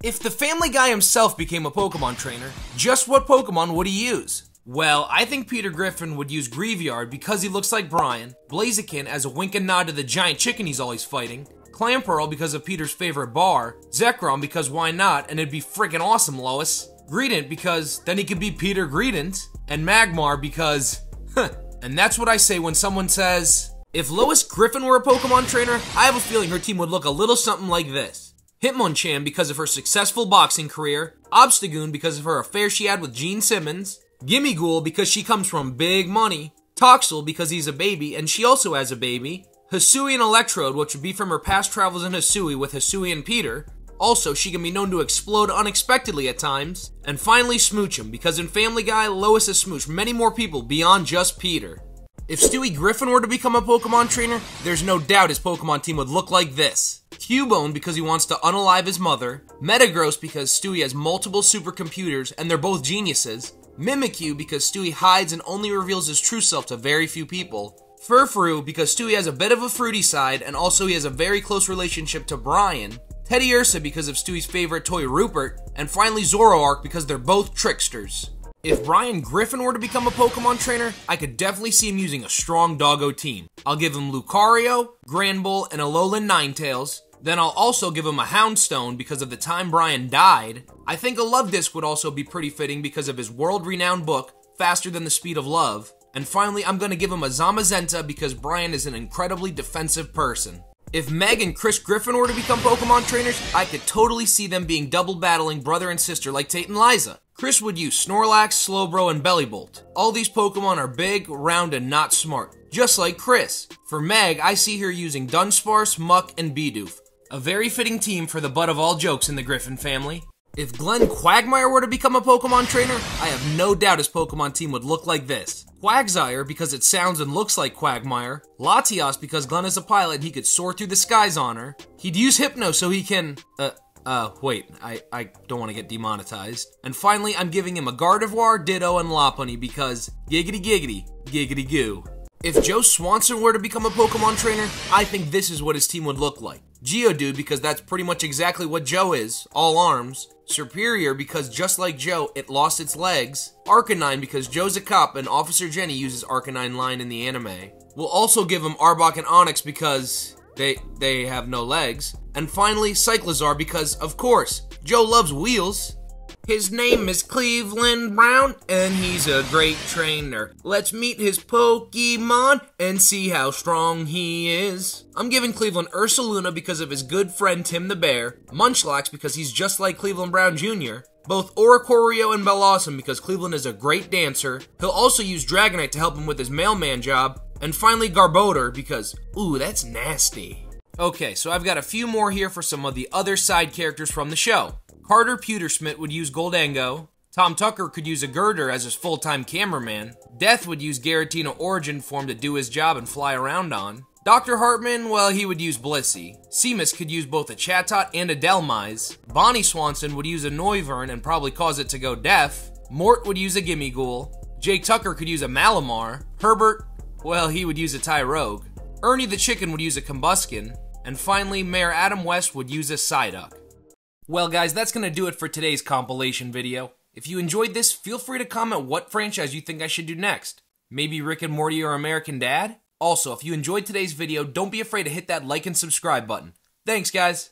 If the Family Guy himself became a Pokemon trainer, just what Pokemon would he use? Well, I think Peter Griffin would use Greavard because he looks like Brian, Blaziken as a wink and nod to the giant chicken he's always fighting, Clamperl because of Peter's favorite bar, Zekrom because why not, and it'd be freaking awesome, Lois. Greedent because then he could be Peter Greedent, and Magmar because, and that's what I say when someone says, if Lois Griffin were a Pokemon trainer, I have a feeling her team would look a little something like this. Hitmonchan because of her successful boxing career, Obstagoon because of her affair she had with Gene Simmons, Gimmighoul because she comes from big money, Toxel because he's a baby and she also has a baby, Hisui and Electrode, which would be from her past travels in Hisui with Hisui and Peter. Also, she can be known to explode unexpectedly at times. And finally, Smoochum, because in Family Guy, Lois has smooched many more people beyond just Peter. If Stewie Griffin were to become a Pokemon trainer, there's no doubt his Pokemon team would look like this. Cubone because he wants to unalive his mother, Metagross because Stewie has multiple supercomputers and they're both geniuses, Mimikyu because Stewie hides and only reveals his true self to very few people, Furfrou because Stewie has a bit of a fruity side and also he has a very close relationship to Brian, Teddiursa because of Stewie's favorite toy Rupert, and finally Zoroark because they're both tricksters. If Brian Griffin were to become a Pokemon trainer, I could definitely see him using a strong doggo team. I'll give him Lucario, Granbull, and Alolan Ninetales. Then I'll also give him a Houndstone because of the time Brian died. I think a Love Disc would also be pretty fitting because of his world-renowned book, Faster Than the Speed of Love. And finally, I'm going to give him a Zamazenta because Brian is an incredibly defensive person. If Meg and Chris Griffin were to become Pokemon trainers, I could totally see them being double battling brother and sister like Tate and Liza. Chris would use Snorlax, Slowbro, and Bellibolt. All these Pokemon are big, round, and not smart, just like Chris. For Meg, I see her using Dunsparce, Muck, and Bidoof. A very fitting team for the butt of all jokes in the Griffin family. If Glenn Quagmire were to become a Pokemon trainer, I have no doubt his Pokemon team would look like this. Quagsire because it sounds and looks like Quagmire, Latias because Glenn is a pilot and he could soar through the skies on her, he'd use Hypno so he can, wait, I don't want to get demonetized. And finally, I'm giving him a Gardevoir, Ditto, and Lopunny because giggity giggity, giggity goo. If Joe Swanson were to become a Pokemon trainer, I think this is what his team would look like. Geodude because that's pretty much exactly what Joe is, all arms. Superior because just like Joe, it lost its legs. Arcanine because Joe's a cop and Officer Jenny uses Arcanine line in the anime. We'll also give him Arbok and Onix because they have no legs. And finally, Cyclizar because, of course, Joe loves wheels. His name is Cleveland Brown, and he's a great trainer. Let's meet his Pokemon and see how strong he is. I'm giving Cleveland Ursaluna because of his good friend Tim the Bear, Munchlax because he's just like Cleveland Brown Jr., both Oricorio and Bellossom because Cleveland is a great dancer. He'll also use Dragonite to help him with his mailman job, and finally Garbodor because, ooh, that's nasty. Okay, so I've got a few more here for some of the other side characters from the show. Carter Pewtersmith would use Goldango, Tom Tucker could use a Girder as his full-time cameraman, Death would use Giratina Origin Form to do his job and fly around on, Dr. Hartman, well, he would use Blissey, Seamus could use both a Chatot and a Delmise, Bonnie Swanson would use a Noivern and probably cause it to go deaf, Mort would use a Gimmighoul, Jake Tucker could use a Malamar, Herbert, well, he would use a Tyrogue, Ernie the Chicken would use a Combuskin, and finally, Mayor Adam West would use a Psyduck. Well guys, that's going to do it for today's compilation video. If you enjoyed this, feel free to comment what franchise you think I should do next. Maybe Rick and Morty or American Dad? Also, if you enjoyed today's video, don't be afraid to hit that like and subscribe button. Thanks guys!